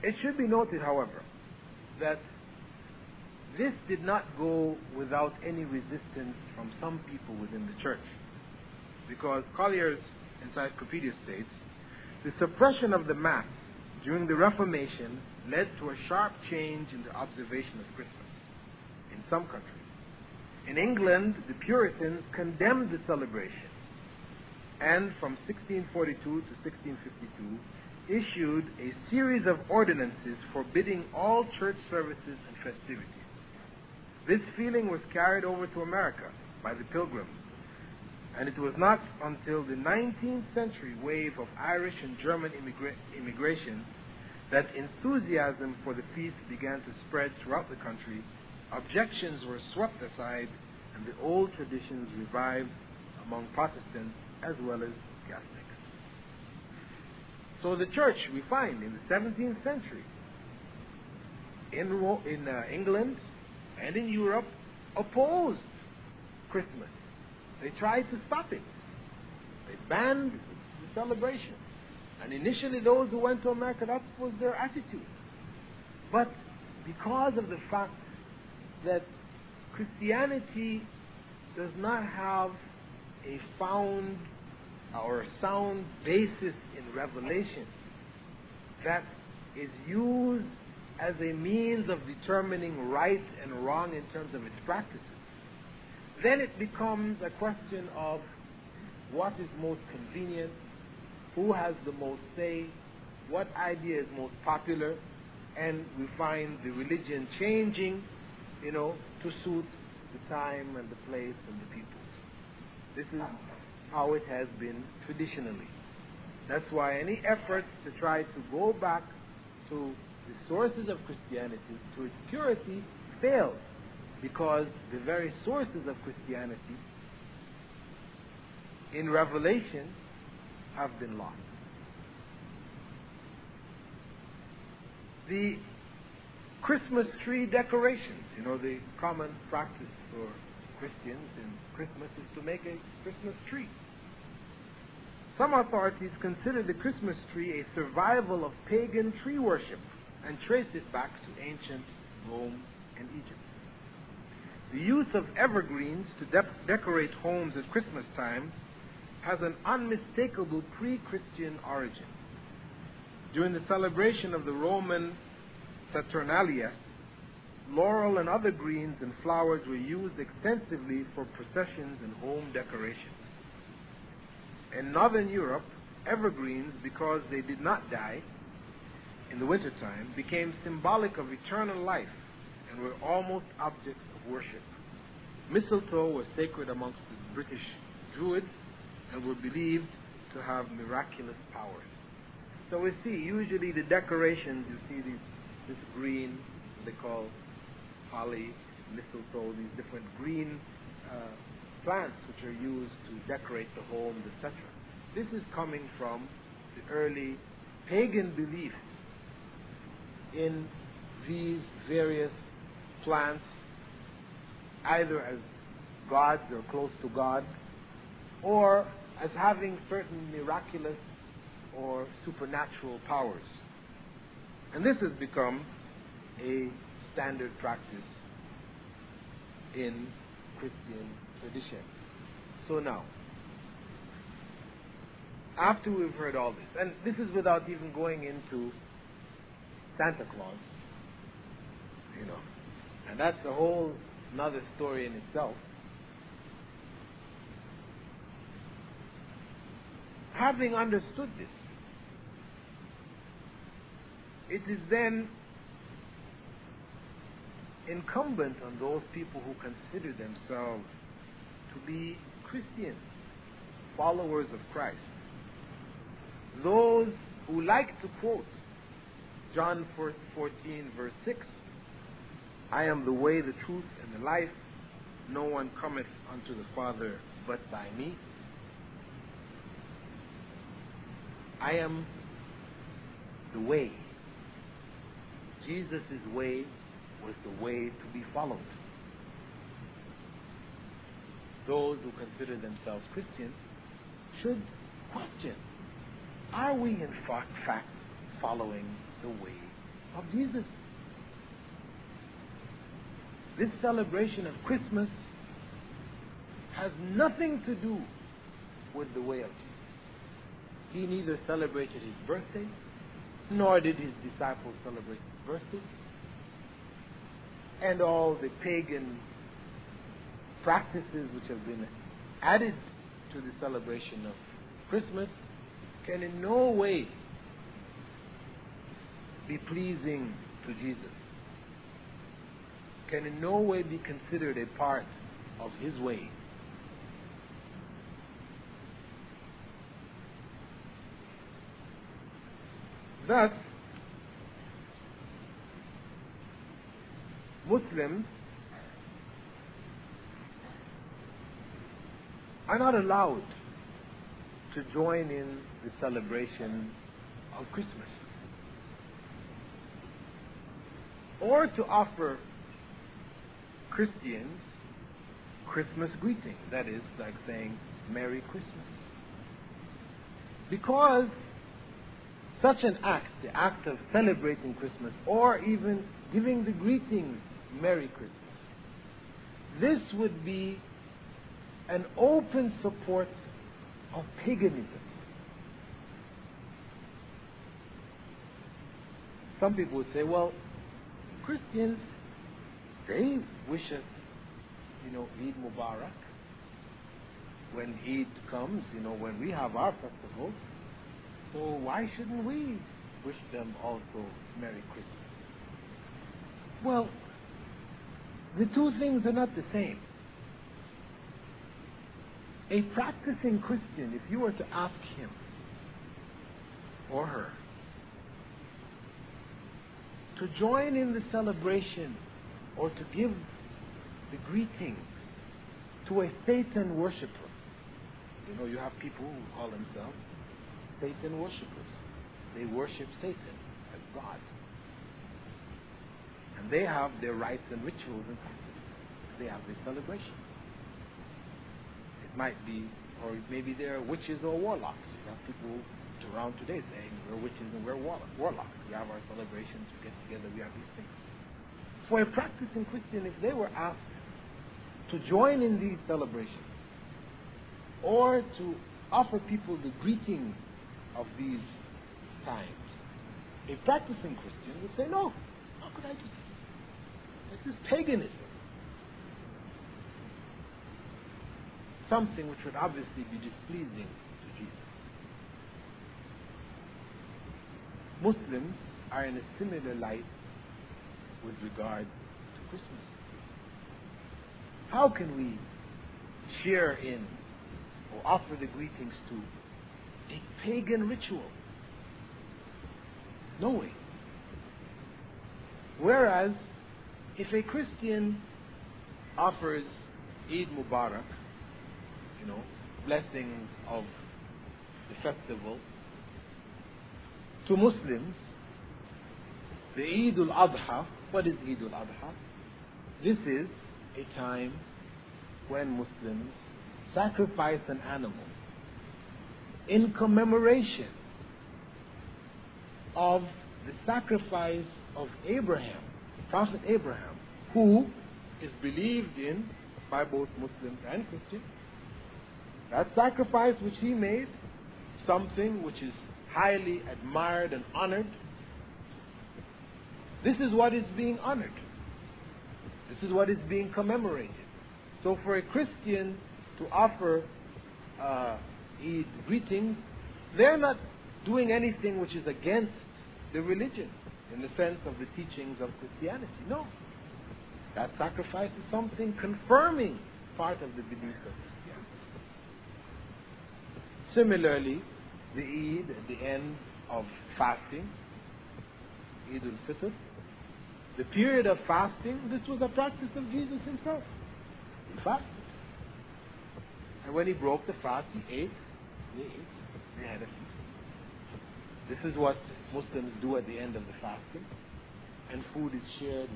It should be noted, however, that this did not go without any resistance from some people within the church, because Collier's encyclopedia states, the suppression of the Mass during the Reformation led to a sharp change in the observation of Christmas in some countries. In England, the Puritans condemned the celebration, and from 1642 to 1652 issued a series of ordinances forbidding all church services and festivities. This feeling was carried over to America by the Pilgrims, and it was not until the 19th century wave of Irish and German immigration that enthusiasm for the feast began to spread throughout the country. Objections were swept aside, and the old traditions revived among Protestants as well as Catholics. So the church, we find in the 17th century, in England and in Europe, opposed Christmas. They tried to stop it. They banned the celebration. And initially those who went to America, that was their attitude. But because of the fact that Christianity does not have a found or sound basis in revelation that is used as a means of determining right and wrong in terms of its practices, then it becomes a question of what is most convenient, who has the most say, what idea is most popular, and we find the religion changing, to suit the time and the place and the people. This is how it has been traditionally. That's why any efforts to try to go back to the sources of Christianity, to its purity, fails, because the very sources of Christianity in Revelation have been lost. The Christmas tree decorations, the common practice for Christians in Christmas is to make a Christmas tree. Some authorities consider the Christmas tree a survival of pagan tree worship and trace it back to ancient Rome and Egypt. The use of evergreens to decorate homes at Christmas time has an unmistakable pre-Christian origin. During the celebration of the Roman Saturnalia, laurel and other greens and flowers were used extensively for processions and home decorations. In Northern Europe, evergreens, because they did not die in the wintertime, became symbolic of eternal life and were almost objects of worship. Mistletoe was sacred amongst the British Druids and were believed to have miraculous powers. So we see, usually the decorations, you see this green, they call holly, mistletoe, these different green plants which are used to decorate the homes, etc. This is coming from the early pagan beliefs in these various plants, either as gods or close to God, or as having certain miraculous or supernatural powers. And this has become a standard practice in Christian tradition. So now, after we've heard all this, and this is without even going into Santa Claus, and that's a whole another story in itself. Having understood this, it is then incumbent on those people who consider themselves to be Christians, followers of Christ, those who like to quote John 14, verse 6, I am the way, the truth, and the life. No one cometh unto the Father but by me. I am the way. Jesus' way was the way to be followed. Those who consider themselves Christians should question, are we in fact following the way of Jesus. This celebration of Christmas has nothing to do with the way of Jesus. He neither celebrated his birthday, nor did his disciples celebrate his birthday. And all the pagan practices which have been added to the celebration of Christmas can in no way be pleasing to Jesus, can in no way be considered a part of his way. Thus, Muslims are not allowed to join in the celebration of Christmas, or to offer Christians Christmas greetings, that is, like saying Merry Christmas. Because such an act, the act of celebrating Christmas, or even giving the greetings Merry Christmas, this would be an open support of paganism. Some people would say, well, Christians, they wish us, Eid Mubarak. When Eid comes, when we have our festival, so why shouldn't we wish them also Merry Christmas? Well, the two things are not the same. A practicing Christian, if you were to ask him or her to join in the celebration or to give the greetings to a Satan worshipper, you have people who call themselves Satan worshippers. They worship Satan as God. And they have their rites and rituals and practices. They have their celebration. It might be, or maybe they're witches or warlocks. You have people around today saying we're witches and we're warlocks. We have our celebrations, we get together, we have these things. For a practicing Christian, if they were asked to join in these celebrations or to offer people the greetings of these times, a practicing Christian would say, no, how could I do this? This is paganism. Something which would obviously be displeasing to Jesus. Muslims are in a similar light with regard to Christmas. How can we share in or offer the greetings to a pagan ritual? No way. Whereas, if a Christian offers Eid Mubarak, blessings of the festival, to Muslims, the Eid al-Adha, what is Eid al-Adha? This is a time when Muslims sacrifice an animal in commemoration of the sacrifice of Abraham, Prophet Abraham, who is believed in by both Muslims and Christians. That sacrifice which he made, something which is highly admired and honored, this is what is being honored. This is what is being commemorated. So for a Christian to offer Eid greetings, they're not doing anything which is against the religion in the sense of the teachings of Christianity. No. That sacrifice is something confirming part of the belief of Christianity. Similarly, the Eid at the end of fasting, Eid al-Fitr, the period of fasting, this was a practice of Jesus himself. He fasted. And when he broke the fast, he ate, they had a feast. This is what Muslims do at the end of the fasting, and food is shared